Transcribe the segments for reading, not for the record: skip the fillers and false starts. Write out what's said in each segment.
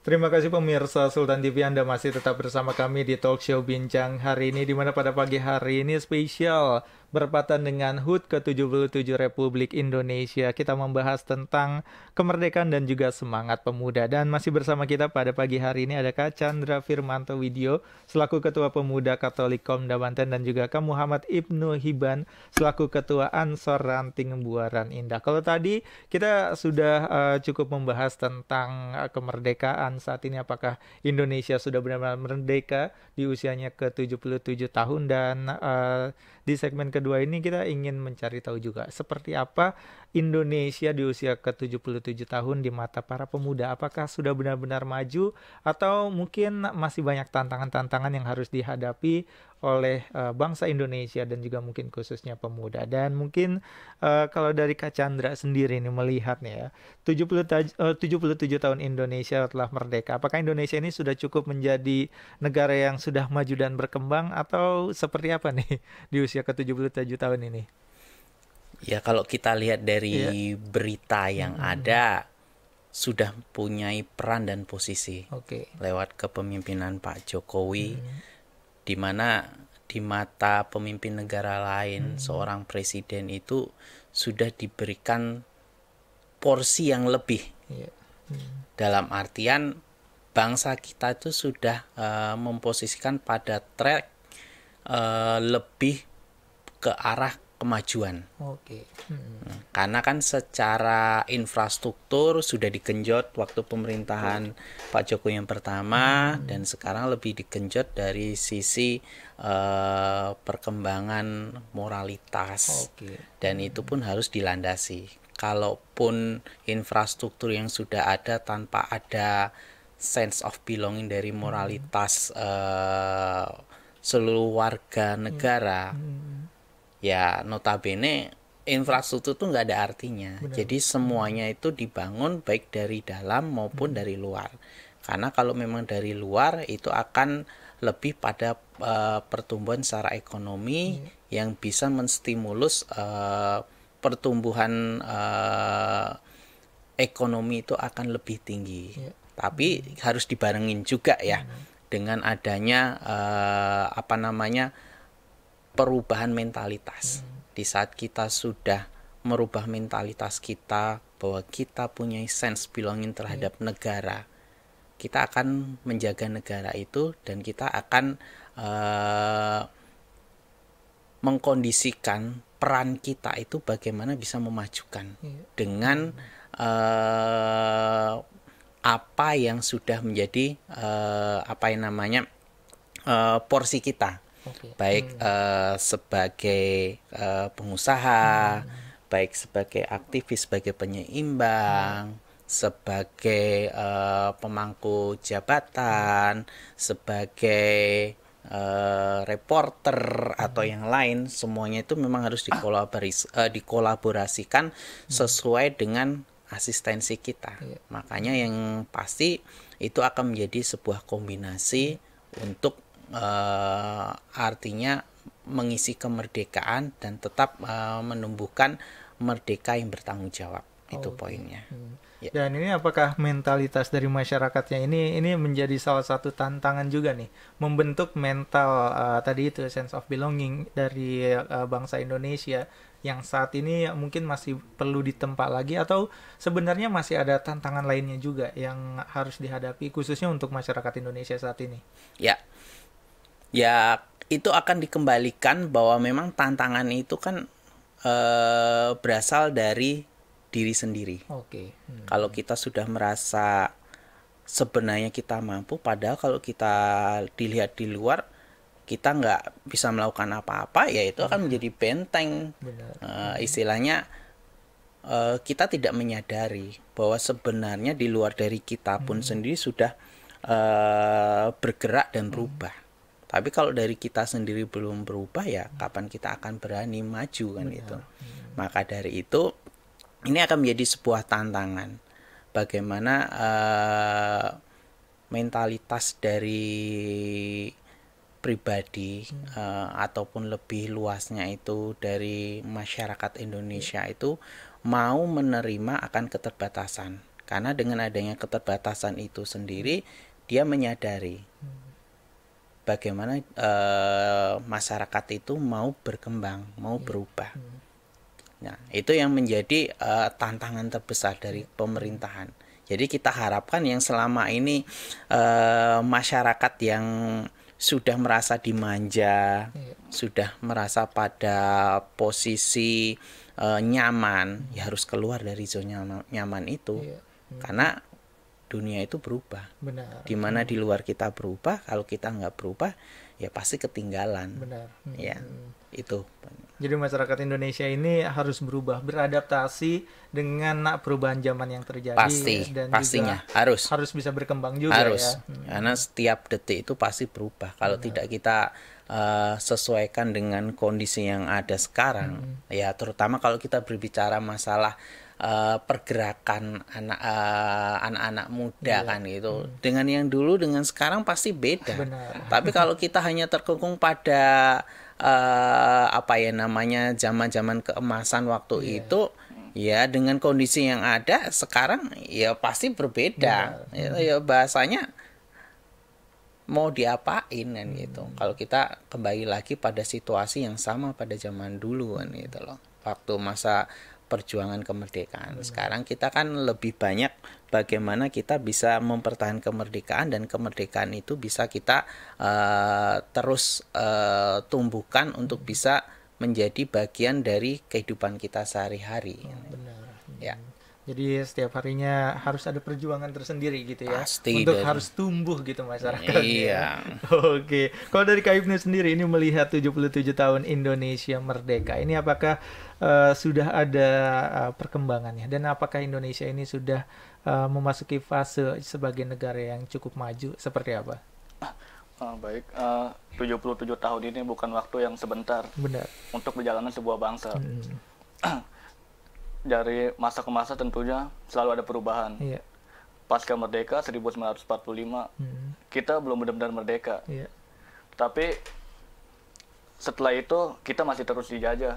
Terima kasih pemirsa Sultan TV, Anda masih tetap bersama kami di Talk Show Bincang hari ini, di mana pada pagi hari ini spesial berpatan dengan HUT ke-77 Republik Indonesia. Kita membahas tentang kemerdekaan dan juga semangat pemuda. Dan masih bersama kita pada pagi hari ini ada Kak Chandra Firmanto Widyo selaku Ketua Pemuda Katolik Komda Banten, dan juga Kak Muhammad Ibnu Hiban selaku Ketua Ansor Ranting Buaran Indah. Kalau tadi kita sudah cukup membahas tentang kemerdekaan saat ini, apakah Indonesia sudah benar-benar merdeka di usianya ke-77 tahun, dan di segmen kedua ini kita ingin mencari tahu juga seperti apa Indonesia di usia ke-77 tahun di mata para pemuda. Apakah sudah benar-benar maju atau mungkin masih banyak tantangan-tantangan yang harus dihadapi oleh bangsa Indonesia dan juga mungkin khususnya pemuda. Dan mungkin kalau dari Kak Chandra sendiri ini melihatnya ya, 77 tahun Indonesia telah merdeka. Apakah Indonesia ini sudah cukup menjadi negara yang sudah maju dan berkembang, atau seperti apa nih di usia ke-77 tahun ini? Ya, kalau kita lihat Iya. dari berita yang ada, sudah punya peran dan posisi Oke. lewat kepemimpinan Pak Jokowi, di mana di mata pemimpin negara lain, seorang presiden itu sudah diberikan porsi yang lebih. Iya. Dalam artian bangsa kita itu sudah memposisikan pada track lebih ke arah kemajuan. Oke. Karena kan secara infrastruktur sudah digenjot waktu pemerintahan Pak Jokowi yang pertama, dan sekarang lebih digenjot dari sisi perkembangan moralitas. Oke. Dan itu pun harus dilandasi. Kalaupun infrastruktur yang sudah ada tanpa ada sense of belonging dari moralitas seluruh warga negara, ya notabene infrastruktur tuh nggak ada artinya. Benar. Jadi semuanya itu dibangun baik dari dalam maupun dari luar. Karena kalau memang dari luar itu akan lebih pada pertumbuhan secara ekonomi yang bisa menstimulus pertumbuhan ekonomi itu akan lebih tinggi. Tapi harus dibarengin juga ya dengan adanya perubahan mentalitas. Di saat kita sudah merubah mentalitas kita bahwa kita punya sense belonging terhadap negara, kita akan menjaga negara itu, dan kita akan mengkondisikan peran kita itu bagaimana bisa memajukan dengan apa yang sudah menjadi porsi kita. Oke. Baik sebagai pengusaha, baik sebagai aktivis, sebagai penyeimbang, sebagai pemangku jabatan, sebagai reporter atau yang lain, semuanya itu memang harus dikolaborasikan sesuai dengan asistensi kita. Makanya yang pasti itu akan menjadi sebuah kombinasi untuk artinya mengisi kemerdekaan dan tetap menumbuhkan merdeka yang bertanggung jawab. Itu poinnya. Ya. Dan ini apakah mentalitas dari masyarakatnya ini menjadi salah satu tantangan juga nih, membentuk mental tadi itu sense of belonging dari bangsa Indonesia yang saat ini mungkin masih perlu ditempa lagi, atau sebenarnya masih ada tantangan lainnya juga yang harus dihadapi khususnya untuk masyarakat Indonesia saat ini? Ya, itu akan dikembalikan bahwa memang tantangan itu kan berasal dari diri sendiri. Oke. Kalau kita sudah merasa sebenarnya kita mampu, padahal kalau kita dilihat di luar kita nggak bisa melakukan apa-apa, ya itu akan menjadi benteng. Istilahnya kita tidak menyadari bahwa sebenarnya di luar dari kita pun sendiri sudah bergerak dan berubah. Tapi kalau dari kita sendiri belum berubah, ya kapan kita akan berani maju kan itu. Maka dari itu ini akan menjadi sebuah tantangan. Bagaimana mentalitas dari pribadi ataupun lebih luasnya itu dari masyarakat Indonesia itu mau menerima akan keterbatasan. Karena dengan adanya keterbatasan itu sendiri, dia menyadari bagaimana masyarakat itu mau berkembang, mau berubah. Nah, itu yang menjadi tantangan terbesar dari pemerintahan. Jadi kita harapkan yang selama ini masyarakat yang sudah merasa dimanja, sudah merasa pada posisi nyaman, ya harus keluar dari zona nyaman itu. Karena dunia itu berubah. Benar. Dimana di luar kita berubah, kalau kita nggak berubah, ya pasti ketinggalan. Benar. Ya, itu. Jadi masyarakat Indonesia ini harus berubah, beradaptasi dengan perubahan zaman yang terjadi. Dan pastinya juga harus bisa berkembang juga harus. ya. Karena setiap detik itu pasti berubah. Kalau tidak kita sesuaikan dengan kondisi yang ada sekarang, ya terutama kalau kita berbicara masalah pergerakan anak-anak muda kan gitu. Dengan yang dulu dengan sekarang pasti beda. Benar. Tapi kalau kita hanya terkungkung pada zaman-zaman keemasan waktu itu, ya dengan kondisi yang ada sekarang ya pasti berbeda. Ya bahasanya mau diapain kan gitu. Kalau kita kembali lagi pada situasi yang sama pada zaman dulu kan gitu loh. Waktu masa perjuangan kemerdekaan. Sekarang kita kan lebih banyak bagaimana kita bisa mempertahankan kemerdekaan, dan kemerdekaan itu bisa kita terus tumbuhkan untuk bisa menjadi bagian dari kehidupan kita sehari-hari. Benar. Ya. Jadi setiap harinya harus ada perjuangan tersendiri gitu ya. Pasti untuk harus tumbuh gitu masyarakatnya. Iya. Oke. Kalau dari Kak Ibnu sendiri ini melihat 77 tahun Indonesia merdeka, ini apakah sudah ada perkembangannya, dan apakah Indonesia ini sudah memasuki fase sebagai negara yang cukup maju seperti apa? Baik, 77 tahun ini bukan waktu yang sebentar. Benar. Untuk perjalanan sebuah bangsa. Dari masa ke masa tentunya selalu ada perubahan. Iya. Pasca merdeka 1945, kita belum benar-benar merdeka. Iya. Tapi setelah itu kita masih terus dijajah.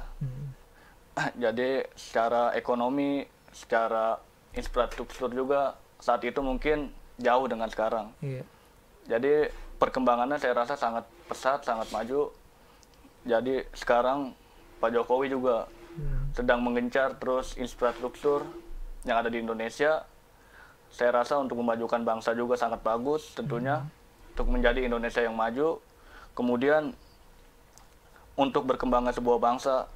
Jadi secara ekonomi, secara infrastruktur juga saat itu mungkin jauh dengan sekarang. Iya. Jadi perkembangannya saya rasa sangat pesat, sangat maju. Jadi sekarang Pak Jokowi juga sedang mengencar terus infrastruktur yang ada di Indonesia. Saya rasa untuk memajukan bangsa juga sangat bagus tentunya, untuk menjadi Indonesia yang maju. Kemudian untuk berkembangnya sebuah bangsa,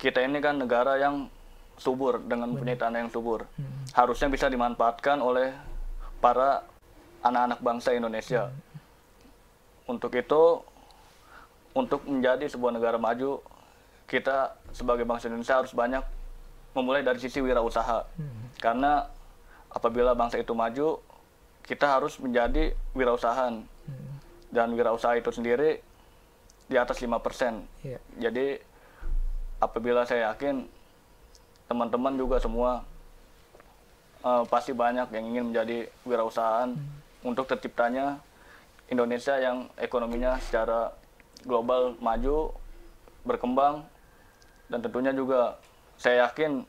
kita ini kan negara yang subur, dengan mempunyai tanah yang subur. Harusnya bisa dimanfaatkan oleh para anak-anak bangsa Indonesia. Untuk itu, untuk menjadi sebuah negara maju, kita sebagai bangsa Indonesia harus banyak memulai dari sisi wirausaha. Karena apabila bangsa itu maju, kita harus menjadi wirausahaan. Dan wirausaha itu sendiri di atas 5%. Jadi apabila saya yakin teman-teman juga semua pasti banyak yang ingin menjadi wirausahaan untuk terciptanya Indonesia yang ekonominya secara global maju, berkembang. Dan tentunya juga saya yakin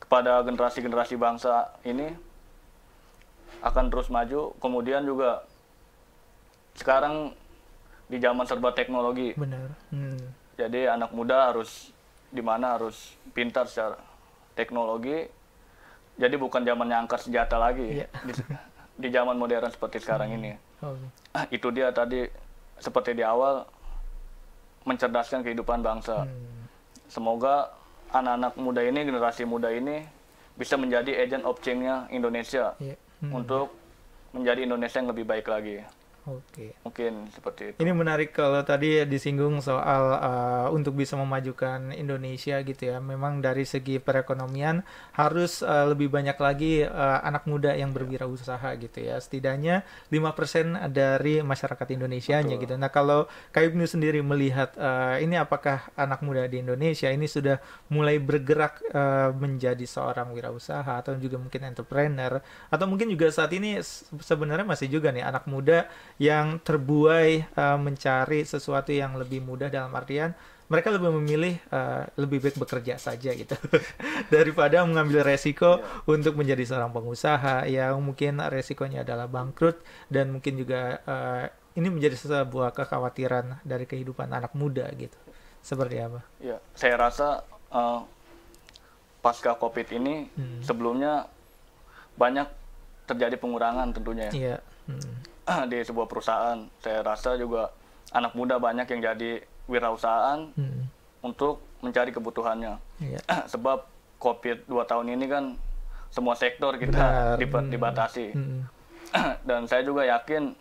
kepada generasi-generasi bangsa ini akan terus maju. Kemudian juga sekarang di zaman serba teknologi. Benar. Jadi anak muda harus harus pintar secara teknologi. Jadi bukan zamannya angkat senjata lagi. Di zaman modern seperti sekarang ini. Itu dia tadi seperti di awal, mencerdaskan kehidupan bangsa. Semoga anak-anak muda ini, generasi muda ini bisa menjadi agent of change-nya Indonesia untuk menjadi Indonesia yang lebih baik lagi. Oke. Mungkin seperti itu. Ini menarik kalau tadi disinggung soal untuk bisa memajukan Indonesia gitu ya. Memang dari segi perekonomian harus lebih banyak lagi anak muda yang berwirausaha gitu ya. Setidaknya 5% dari masyarakat Indonesianya gitu. Nah, kalau Kak Ibnu sendiri melihat ini, apakah anak muda di Indonesia ini sudah mulai bergerak menjadi seorang wirausaha atau juga mungkin entrepreneur, atau mungkin juga saat ini sebenarnya masih juga nih anak muda yang terbuai mencari sesuatu yang lebih mudah, dalam artian mereka lebih memilih lebih baik bekerja saja gitu daripada mengambil resiko untuk menjadi seorang pengusaha yang mungkin resikonya adalah bangkrut, dan mungkin juga ini menjadi sebuah kekhawatiran dari kehidupan anak muda gitu. Seperti apa? Ya, saya rasa pasca COVID ini sebelumnya banyak terjadi pengurangan tentunya Iya. di sebuah perusahaan. Saya rasa juga anak muda banyak yang jadi wirausahaan untuk mencari kebutuhannya. Iya. Sebab COVID 2 tahun ini kan semua sektor kita dibatasi. Dan saya juga yakin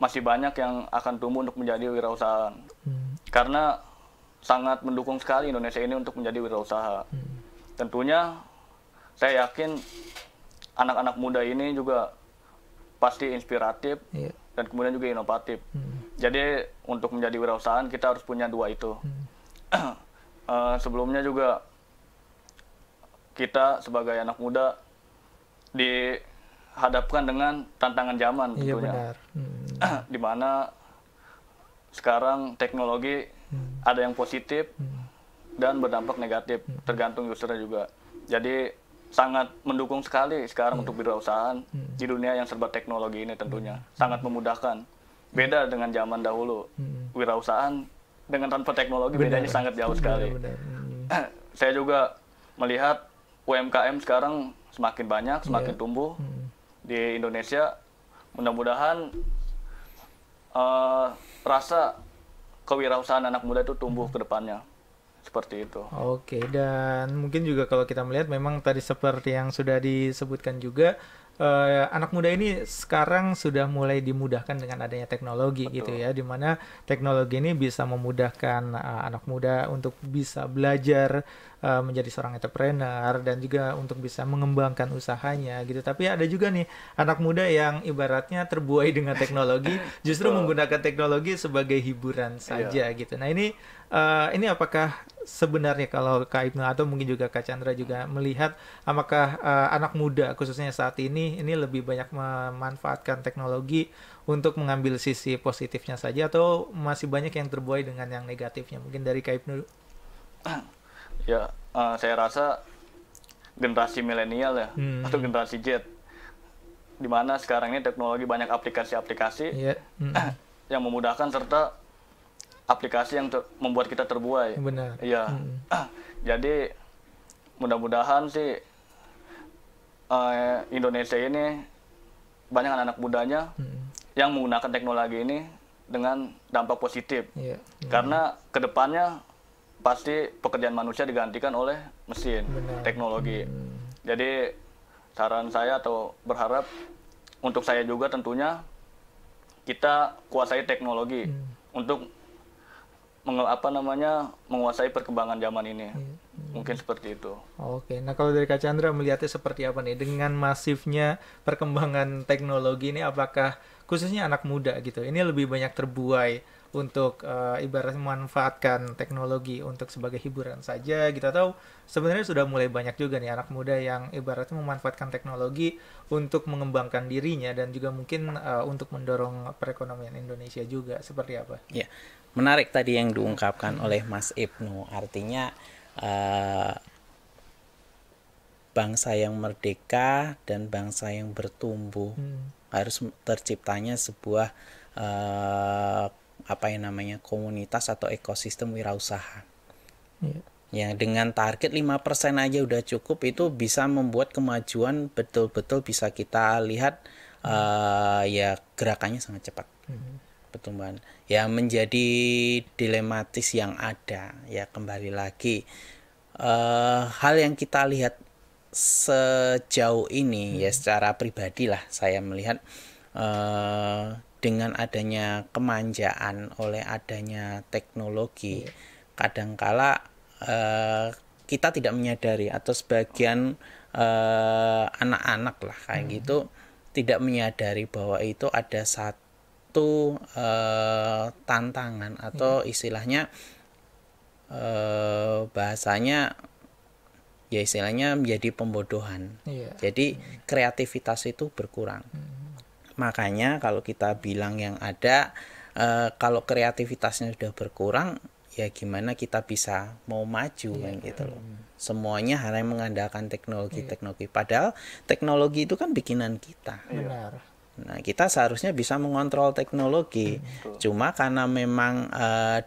masih banyak yang akan tumbuh untuk menjadi wirausahaan. Karena sangat mendukung sekali Indonesia ini untuk menjadi wirausaha. Tentunya saya yakin anak-anak muda ini juga pasti inspiratif dan kemudian juga inovatif. Jadi untuk menjadi wirausahaan kita harus punya dua itu. Sebelumnya juga kita sebagai anak muda dihadapkan dengan tantangan zaman tentunya. Benar. Di mana sekarang teknologi ada yang positif dan berdampak negatif, tergantung usernya juga. Jadi sangat mendukung sekali sekarang untuk wirausahaan di dunia yang serba teknologi ini tentunya. Sangat memudahkan. Beda dengan zaman dahulu. Wirausahaan dengan tanpa teknologi bedanya sangat jauh sekali. Saya juga melihat UMKM sekarang semakin banyak, semakin tumbuh di Indonesia. Mudah-mudahan rasa kewirausahaan anak muda itu tumbuh ke depannya. Seperti itu. Oke, dan mungkin juga kalau kita melihat memang tadi seperti yang sudah disebutkan juga, anak muda ini sekarang sudah mulai dimudahkan dengan adanya teknologi. Betul. Gitu ya, dimana teknologi ini bisa memudahkan anak muda untuk bisa belajar menjadi seorang entrepreneur dan juga untuk bisa mengembangkan usahanya gitu. Tapi ada juga nih anak muda yang ibaratnya terbuai dengan teknologi, justru menggunakan teknologi sebagai hiburan saja gitu. Nah ini apakah sebenarnya kalau Kak Ibnu atau mungkin juga Kak Chandra juga melihat apakah anak muda khususnya saat ini lebih banyak memanfaatkan teknologi untuk mengambil sisi positifnya saja, atau masih banyak yang terbuai dengan yang negatifnya? Mungkin dari Kak Ibnu. Ya, saya rasa generasi milenial ya, atau generasi Z, di mana sekarang ini teknologi banyak aplikasi-aplikasi yang memudahkan serta aplikasi yang membuat kita terbuai. Benar. Iya. Jadi mudah-mudahan sih Indonesia ini banyak anak-anak mudanya yang menggunakan teknologi ini dengan dampak positif. Karena kedepannya pasti pekerjaan manusia digantikan oleh mesin, teknologi. Jadi saran saya atau berharap untuk saya juga tentunya kita kuasai teknologi untuk menguasai perkembangan zaman ini. Mungkin seperti itu. Oke, nah kalau dari Kak Chandra melihatnya seperti apa nih dengan masifnya perkembangan teknologi ini, apakah khususnya anak muda gitu ini lebih banyak terbuai untuk ibaratnya memanfaatkan teknologi untuk sebagai hiburan saja gitu, atau sebenarnya sudah mulai banyak juga nih anak muda yang ibaratnya memanfaatkan teknologi untuk mengembangkan dirinya dan juga mungkin untuk mendorong perekonomian Indonesia juga? Seperti apa? Ya, menarik tadi yang diungkapkan oleh Mas Ibnu. Artinya bangsa yang merdeka dan bangsa yang bertumbuh harus terciptanya sebuah komunitas atau ekosistem wirausaha. Yang dengan target 5% aja udah cukup, itu bisa membuat kemajuan betul-betul bisa kita lihat ya gerakannya sangat cepat. Pertumbuhan ya menjadi dilematis yang ada ya, kembali lagi hal yang kita lihat sejauh ini ya secara pribadi lah, saya melihat dengan adanya kemanjaan oleh adanya teknologi, kadangkala kita tidak menyadari, atau sebagian anak-anak lah kayak gitu tidak menyadari bahwa itu ada satu tantangan atau istilahnya bahasanya ya istilahnya menjadi pembodohan. Jadi kreativitas itu berkurang. Makanya kalau kita bilang yang ada kalau kreativitasnya sudah berkurang, ya gimana kita bisa mau maju kan gitu loh. Semuanya hal yang mengandalkan teknologi. Padahal teknologi itu kan bikinan kita. Benar. Nah, kita seharusnya bisa mengontrol teknologi. Cuma karena memang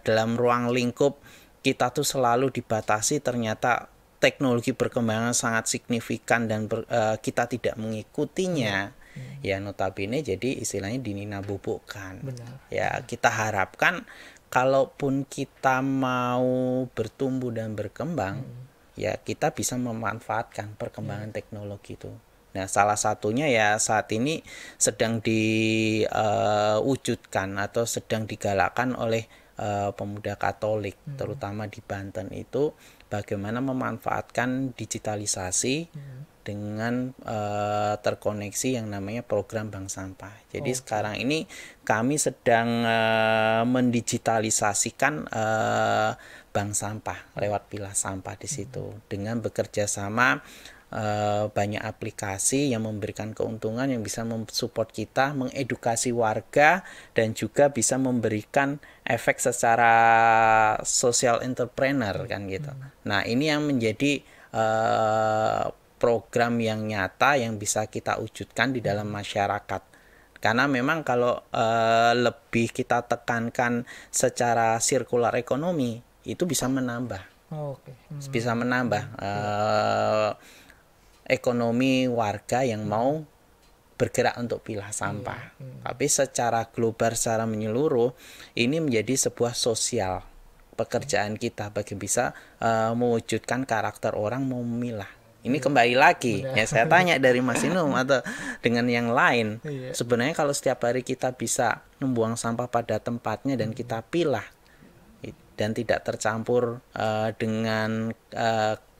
dalam ruang lingkup kita tuh selalu dibatasi, ternyata teknologi berkembang sangat signifikan dan kita tidak mengikutinya. Ya notabene jadi istilahnya dinina-bubukkan. Ya kita harapkan kalaupun kita mau bertumbuh dan berkembang, ya kita bisa memanfaatkan perkembangan teknologi itu. Nah, salah satunya ya saat ini sedang diwujudkan atau sedang digalakkan oleh pemuda Katolik, terutama di Banten itu, bagaimana memanfaatkan digitalisasi dengan terkoneksi yang namanya program bank sampah. Jadi sekarang ini kami sedang mendigitalisasikan bank sampah lewat pilah sampah di situ dengan bekerja sama banyak aplikasi yang memberikan keuntungan yang bisa mensupport kita, mengedukasi warga, dan juga bisa memberikan efek secara social entrepreneur kan gitu. Nah ini yang menjadi program yang nyata yang bisa kita wujudkan di dalam masyarakat. Karena memang kalau lebih kita tekankan secara sirkular ekonomi itu bisa menambah, bisa menambah ekonomi warga yang mau bergerak untuk pilah sampah. Tapi secara global, secara menyeluruh, ini menjadi sebuah sosial pekerjaan kita bagi bisa mewujudkan karakter orang mau memilah. Ini kembali lagi, ya saya tanya dari Mas Inum atau dengan yang lain. Sebenarnya kalau setiap hari kita bisa membuang sampah pada tempatnya dan kita pilah dan tidak tercampur dengan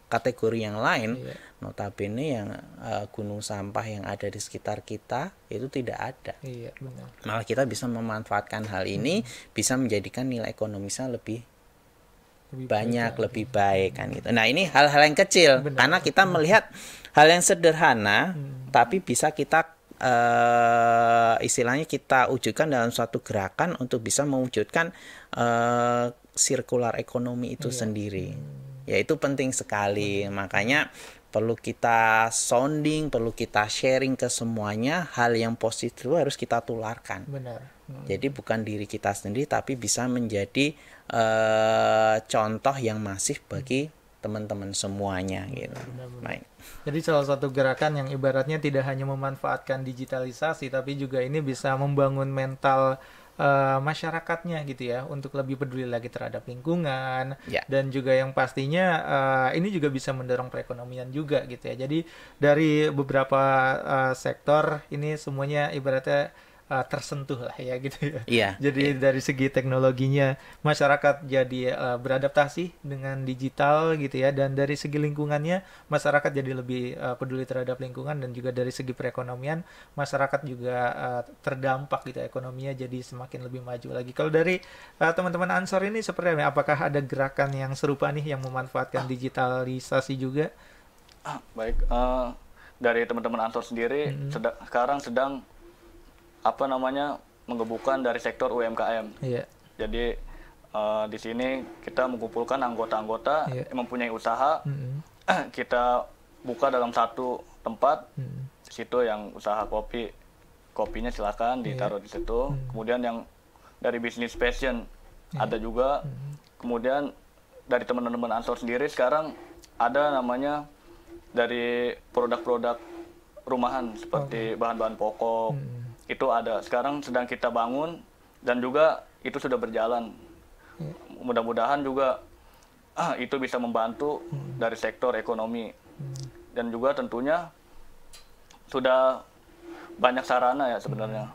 kategori yang lain, notabene yang gunung sampah yang ada di sekitar kita itu tidak ada. Malah kita bisa memanfaatkan hal ini, bisa menjadikan nilai ekonomisnya lebih banyak, lebih baik kan gitu. Nah ini hal-hal yang kecil, karena kita melihat hal yang sederhana, tapi bisa kita istilahnya kita wujudkan dalam suatu gerakan untuk bisa mewujudkan sirkular ekonomi itu sendiri. Ya itu penting sekali, makanya perlu kita sounding, perlu kita sharing ke semuanya. Hal yang positif harus kita tularkan. Jadi bukan diri kita sendiri, tapi bisa menjadi contoh yang masif bagi teman-teman semuanya gitu. Baik. Jadi salah satu gerakan yang ibaratnya tidak hanya memanfaatkan digitalisasi, tapi juga ini bisa membangun mental masyarakatnya gitu ya, untuk lebih peduli lagi terhadap lingkungan, dan juga yang pastinya ini juga bisa mendorong perekonomian juga gitu ya. Jadi dari beberapa sektor ini semuanya ibaratnya tersentuh lah ya gitu ya. Jadi dari segi teknologinya masyarakat jadi beradaptasi dengan digital gitu ya, dan dari segi lingkungannya masyarakat jadi lebih peduli terhadap lingkungan, dan juga dari segi perekonomian masyarakat juga terdampak gitu, ekonominya jadi semakin lebih maju lagi. Kalau dari teman-teman Ansor ini seperti apa? Apakah ada gerakan yang serupa nih yang memanfaatkan digitalisasi juga? Baik, dari teman-teman Ansor sendiri sekarang sedang menggebukan dari sektor UMKM. Jadi di sini kita mengumpulkan anggota-anggota yang mempunyai usaha, kita buka dalam satu tempat. Di situ yang usaha kopinya silakan ditaruh di situ. Kemudian yang dari bisnis fashion ada juga. Kemudian dari teman-teman Ansor sendiri sekarang ada namanya dari produk-produk rumahan seperti bahan-bahan pokok. Itu ada, sekarang sedang kita bangun, dan juga itu sudah berjalan. Mudah-mudahan juga itu bisa membantu dari sektor ekonomi. Dan juga tentunya sudah banyak sarana ya sebenarnya.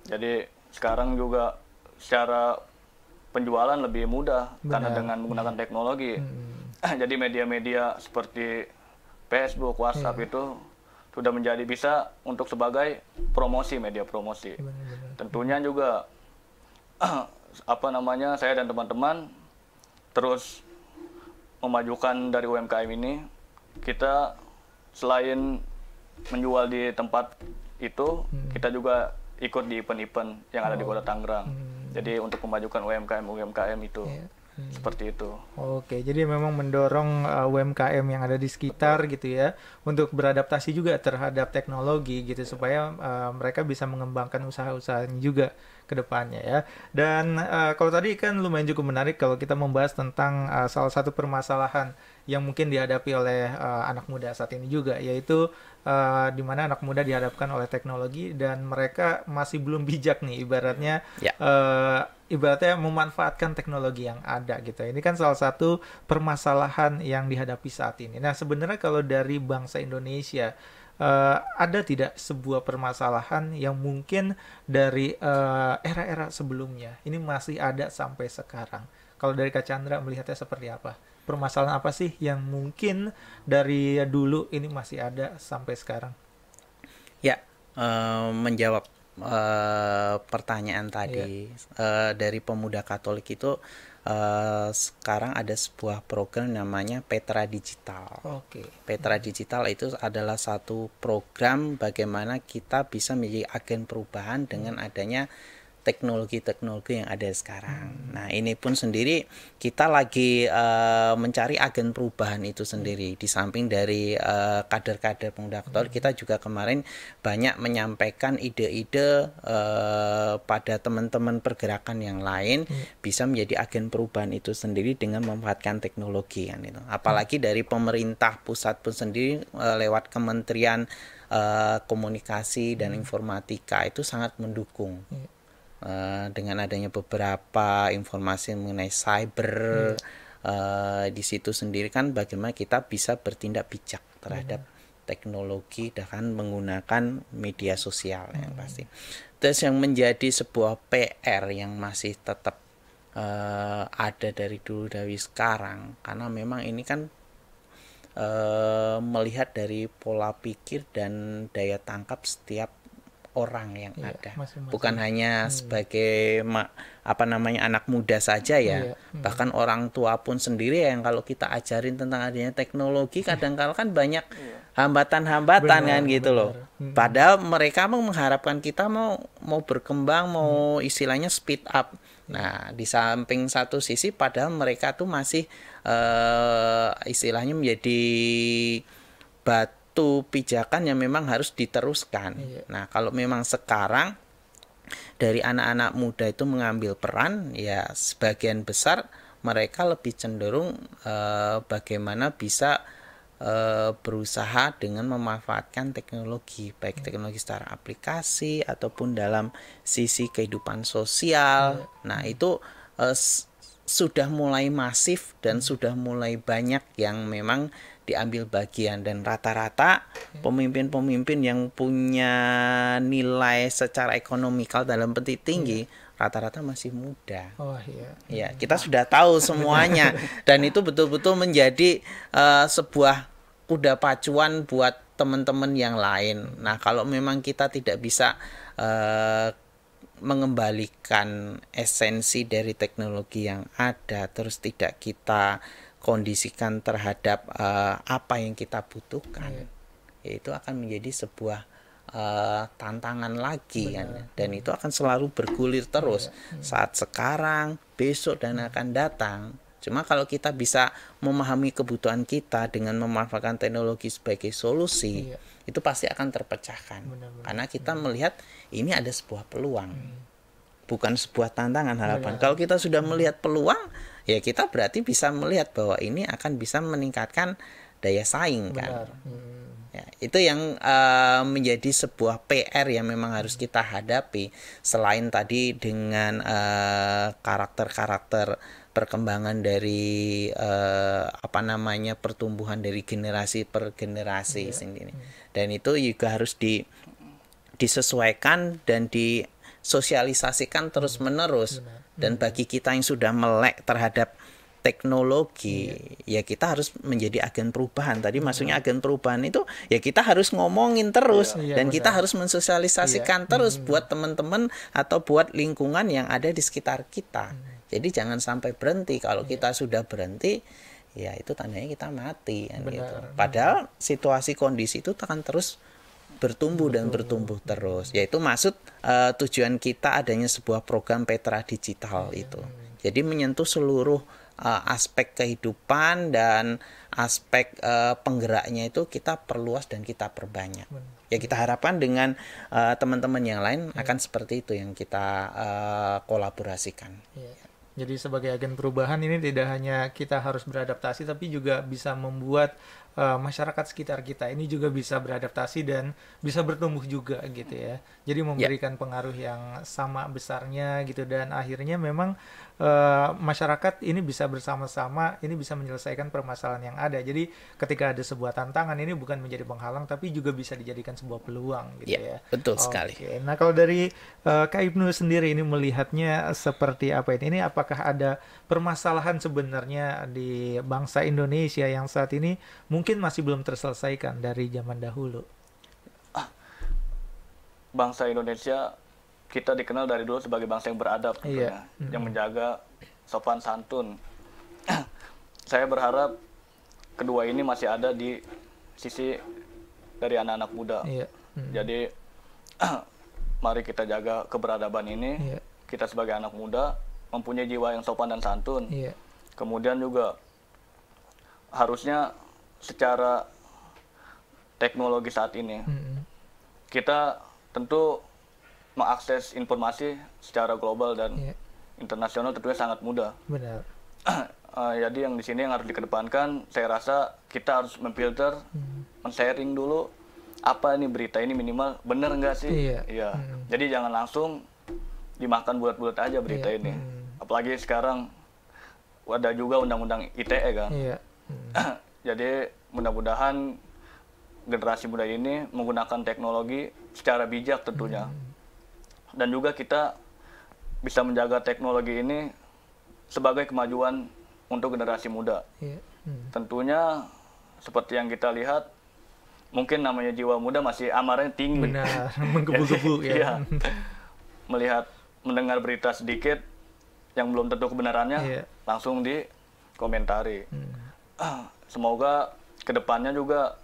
Jadi sekarang juga secara penjualan lebih mudah karena dengan menggunakan teknologi. Jadi media-media seperti Facebook, WhatsApp itu sudah menjadi bisa untuk sebagai promosi, media promosi. Tentunya juga saya dan teman-teman terus memajukan dari UMKM ini. Kita selain menjual di tempat itu, kita juga ikut di event-event yang ada di Kota Tangerang. Jadi untuk memajukan UMKM itu. Seperti itu. Oke, jadi memang mendorong UMKM yang ada di sekitar gitu ya untuk beradaptasi juga terhadap teknologi gitu supaya mereka bisa mengembangkan usaha-usahanya juga ke depannya ya. Dan kalau tadi kan lumayan cukup menarik kalau kita membahas tentang salah satu permasalahan yang mungkin dihadapi oleh anak muda saat ini juga, yaitu di mana anak muda dihadapkan oleh teknologi dan mereka masih belum bijak nih ibaratnya Ya. ibaratnya memanfaatkan teknologi yang ada gitu. Ini kan salah satu permasalahan yang dihadapi saat ini. Nah, sebenarnya kalau dari bangsa Indonesia ada tidak sebuah permasalahan yang mungkin dari era-era sebelumnya ini masih ada sampai sekarang? Kalau dari Kak Chandra melihatnya seperti apa? Permasalahan apa sih yang mungkin dari dulu ini masih ada sampai sekarang? Ya, menjawab pertanyaan tadi dari pemuda Katolik itu sekarang ada sebuah program namanya Petra Digital. Oke. Petra Digital itu adalah satu program bagaimana kita bisa menjadi agen perubahan dengan adanya teknologi-teknologi yang ada sekarang. Nah, ini pun sendiri kita lagi mencari agen perubahan itu sendiri. Di samping dari kader-kader pemuda Katolik, kita juga kemarin banyak menyampaikan ide-ide pada teman-teman pergerakan yang lain bisa menjadi agen perubahan itu sendiri dengan memanfaatkan teknologi kan itu. Apalagi dari pemerintah pusat pun sendiri lewat Kementerian Komunikasi dan Informatika itu sangat mendukung. Dengan adanya beberapa informasi mengenai cyber di situ sendiri kan bagaimana kita bisa bertindak bijak terhadap teknologi dengan menggunakan media sosial yang pasti. Terus yang menjadi sebuah PR yang masih tetap ada dari dulu dari sekarang karena memang ini kan melihat dari pola pikir dan daya tangkap setiap orang yang ada, bukan hanya sebagai anak muda saja ya, bahkan orang tua pun sendiri yang kalau kita ajarin tentang adanya teknologi kadang-kala kan banyak hambatan-hambatan kan gitu loh. Padahal mereka mengharapkan kita mau berkembang, mau istilahnya speed up. Nah, di samping satu sisi padahal mereka tuh masih istilahnya menjadi batu pijakan yang memang harus diteruskan. Nah, kalau memang sekarang dari anak-anak muda itu mengambil peran, ya sebagian besar mereka lebih cenderung bagaimana bisa berusaha dengan memanfaatkan teknologi, baik teknologi secara aplikasi ataupun dalam sisi kehidupan sosial. Nah, itu sudah mulai masif dan sudah mulai banyak yang memang diambil bagian, dan rata-rata pemimpin-pemimpin yang punya nilai secara ekonomikal dalam petik tinggi rata-rata masih muda. Oh iya. Ya, kita sudah tahu semuanya dan itu betul-betul menjadi sebuah kuda pacuan buat teman-teman yang lain. Nah, kalau memang kita tidak bisa mengembalikan esensi dari teknologi yang ada, terus tidak kita kondisikan terhadap apa yang kita butuhkan, itu akan menjadi sebuah tantangan lagi kan, dan itu akan selalu bergulir terus saat sekarang, besok dan akan datang. Cuma kalau kita bisa memahami kebutuhan kita dengan memanfaatkan teknologi sebagai solusi, itu pasti akan terpecahkan. Karena kita melihat ini ada sebuah peluang, bukan sebuah tantangan harapan. Kalau kita sudah melihat peluang, ya kita berarti bisa melihat bahwa ini akan bisa meningkatkan daya saing kan. Ya, itu yang menjadi sebuah PR yang memang harus kita hadapi, selain tadi dengan karakter-karakter perkembangan dari pertumbuhan dari generasi per generasi sendiri. Dan itu juga harus disesuaikan dan disosialisasikan terus-menerus. Dan bagi kita yang sudah melek terhadap teknologi, ya kita harus menjadi agen perubahan. Tadi maksudnya agen perubahan itu ya kita harus ngomongin terus dan kita harus mensosialisasikan terus buat teman-teman atau buat lingkungan yang ada di sekitar kita. Jadi jangan sampai berhenti. Kalau kita sudah berhenti, ya itu tandanya kita mati kan gitu. Padahal situasi kondisi itu akan terus bertumbuh dan bertumbuh terus. Yaitu maksud tujuan kita adanya sebuah program Petra Digital itu. Jadi menyentuh seluruh aspek kehidupan dan aspek penggeraknya itu kita perluas dan kita perbanyak. Ya kita harapkan dengan teman-teman yang lain akan seperti itu yang kita kolaborasikan. Jadi sebagai agen perubahan ini tidak hanya kita harus beradaptasi, tapi juga bisa membuat masyarakat sekitar kita ini juga bisa beradaptasi dan bisa bertumbuh juga gitu ya. Jadi memberikan pengaruh yang sama besarnya gitu, dan akhirnya memang masyarakat ini bisa bersama-sama, ini bisa menyelesaikan permasalahan yang ada. Jadi ketika ada sebuah tantangan ini bukan menjadi penghalang, tapi juga bisa dijadikan sebuah peluang gitu ya. Betul sekali. Nah kalau dari Kak Ibnu sendiri ini melihatnya seperti apa ini? Ini apakah ada permasalahan sebenarnya di bangsa Indonesia yang saat ini mungkin masih belum terselesaikan dari zaman dahulu? Bangsa Indonesia, kita dikenal dari dulu sebagai bangsa yang beradab, yang menjaga sopan santun. Saya berharap kedua ini masih ada di sisi dari anak-anak muda. Jadi mari kita jaga keberadaban ini. Kita sebagai anak muda mempunyai jiwa yang sopan dan santun. Kemudian juga harusnya secara teknologi saat ini kita tentu mengakses informasi secara global dan internasional tentunya sangat mudah. Benar. Jadi yang di sini yang harus dikedepankan, saya rasa kita harus memfilter, men-sharing dulu apa ini berita ini minimal benar nggak sih? Iya. Jadi jangan langsung dimakan bulat-bulat aja berita ini. Apalagi sekarang ada juga undang-undang ITE kan. Jadi mudah-mudahan generasi muda ini menggunakan teknologi secara bijak tentunya. Dan juga kita bisa menjaga teknologi ini sebagai kemajuan untuk generasi muda. Tentunya seperti yang kita lihat, mungkin namanya jiwa muda masih amarnya tinggi. Benar, menggebu-gebu ya. Melihat, mendengar berita sedikit yang belum tentu kebenarannya, langsung dikomentari. Semoga kedepannya juga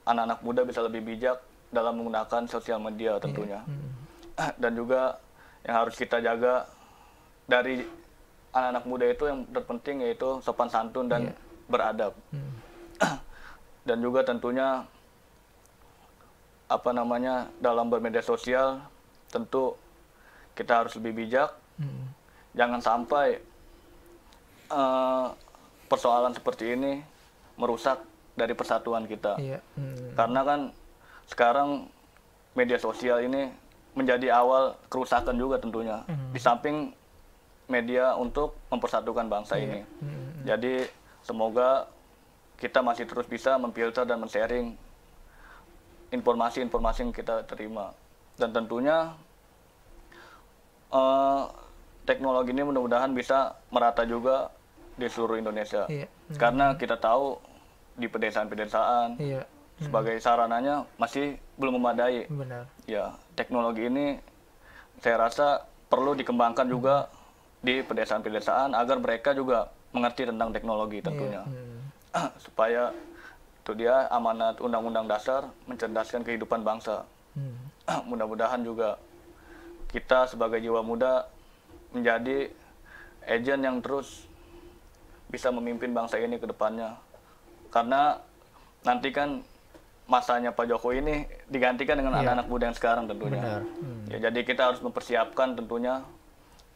anak-anak muda bisa lebih bijak dalam menggunakan sosial media tentunya. Dan juga yang harus kita jaga dari anak-anak muda itu yang terpenting yaitu sopan santun dan beradab. Dan juga tentunya dalam bermedia sosial tentu kita harus lebih bijak. Jangan sampai persoalan seperti ini merusak dari persatuan kita. Karena kan sekarang media sosial ini menjadi awal kerusakan juga tentunya. Di samping media untuk mempersatukan bangsa ini. Jadi semoga kita masih terus bisa memfilter dan men-sharing informasi-informasi yang kita terima. Dan tentunya teknologi ini mudah-mudahan bisa merata juga di seluruh Indonesia. Karena kita tahu di pedesaan-pedesaan sebagai sarananya masih belum memadai. Benar. Ya, teknologi ini saya rasa perlu dikembangkan juga di pedesaan-pedesaan agar mereka juga mengerti tentang teknologi tentunya. Supaya itu dia amanat Undang-Undang Dasar mencerdaskan kehidupan bangsa. Mudah-mudahan juga kita sebagai jiwa muda menjadi agen yang terus bisa memimpin bangsa ini ke depannya. Karena nanti kan masanya Pak Jokowi ini digantikan dengan anak-anak muda yang sekarang tentunya. Ya, jadi kita harus mempersiapkan tentunya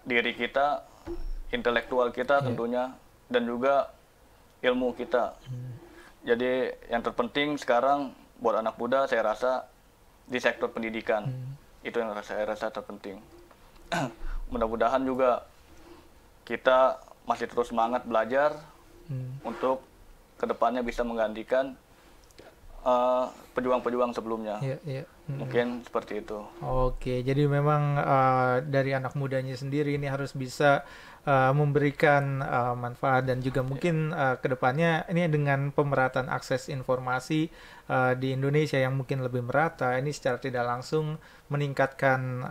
diri kita, intelektual kita tentunya, dan juga ilmu kita. Jadi yang terpenting sekarang buat anak muda saya rasa di sektor pendidikan. Itu yang saya rasa terpenting. Mudah-mudahan juga kita masih terus semangat belajar untuk kedepannya bisa menggantikan pejuang-pejuang sebelumnya. Mungkin seperti itu. Oke, jadi memang dari anak mudanya sendiri ini harus bisa memberikan manfaat dan juga mungkin kedepannya ini dengan pemerataan akses informasi di Indonesia yang mungkin lebih merata, ini secara tidak langsung meningkatkan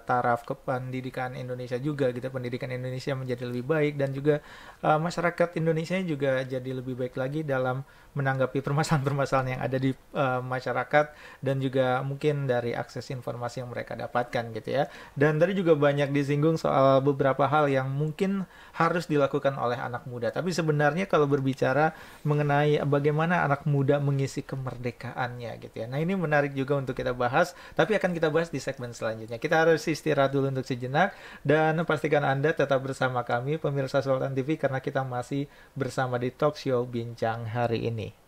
taraf pendidikan Indonesia juga gitu, pendidikan Indonesia menjadi lebih baik dan juga masyarakat Indonesia juga jadi lebih baik lagi dalam menanggapi permasalahan-permasalahan yang ada di masyarakat dan juga mungkin dari akses informasi yang mereka dapatkan gitu ya. Dan tadi juga banyak disinggung soal beberapa hal yang mungkin harus dilakukan oleh anak muda. Tapi sebenarnya kalau berbicara mengenai bagaimana anak muda mengisi kemerdekaannya gitu ya. Nah, ini menarik juga untuk kita bahas, tapi akan kita bahas di segmen selanjutnya. Kita harus istirahat dulu untuk sejenak, dan pastikan Anda tetap bersama kami pemirsa Sultan TV karena kita masih bersama di Talk Show Bincang hari ini.